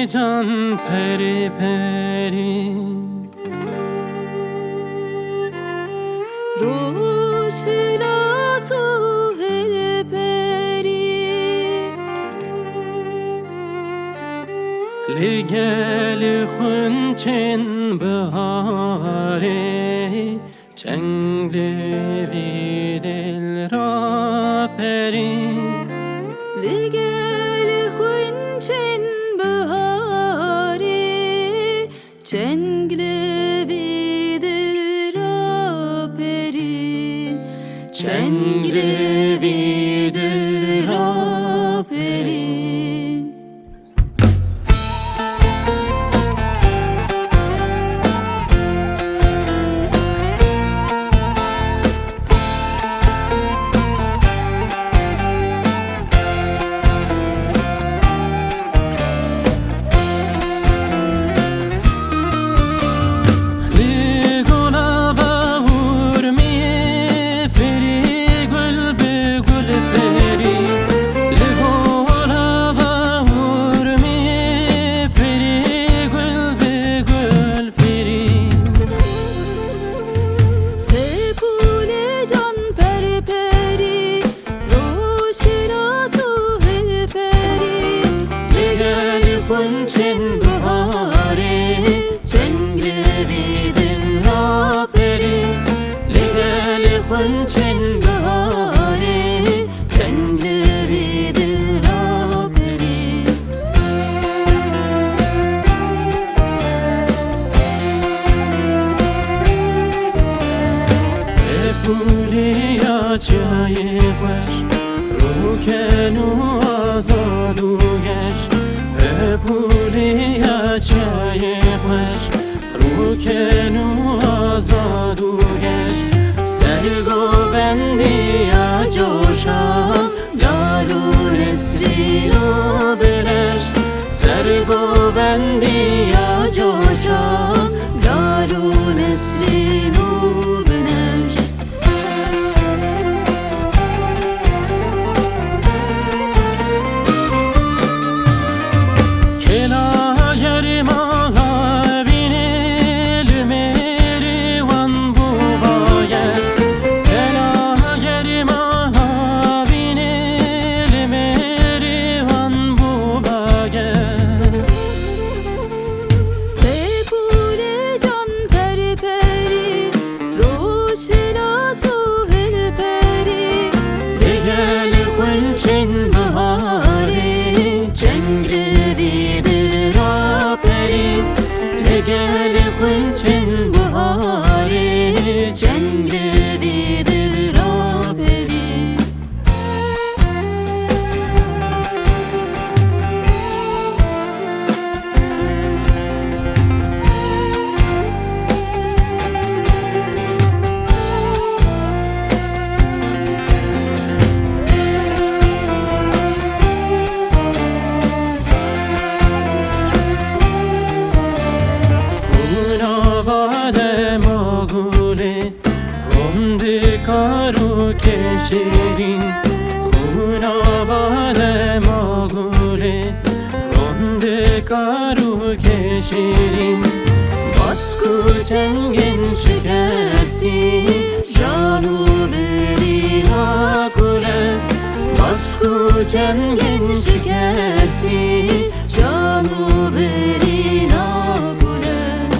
جان پری پری روشنا تو هل پری لگل خونچن بهاره چنگ وی دل را پری لگل خونچن بهاره چنگ وی دل را پری چنگ وی دل را پری خونچن بهاره چنگ وی دل را پری لگل خونچن بهاره چنگ وی دل را پری پولیا چای خوش رو کنو آزادویش پولیا چای خوش رو کنو آزادویش سرگوبندیا جوشا یارو نسرینو برش سرگوبندیا جوشا یارو نسرینو بنش لگل خونچن بهاره چنگ وی دل را پری کارو کشیرین خون آباد ما گوله روند کارو کشیرین باسکو چنگین شکستی جانو بری ها کوله باسکو چنگین شکستی جانو بری ها کوله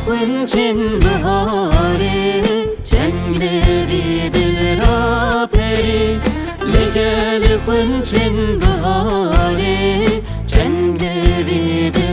خونچن بهاره چنگ وی دل را پری لگل خونچن بهاره چنگ وی دل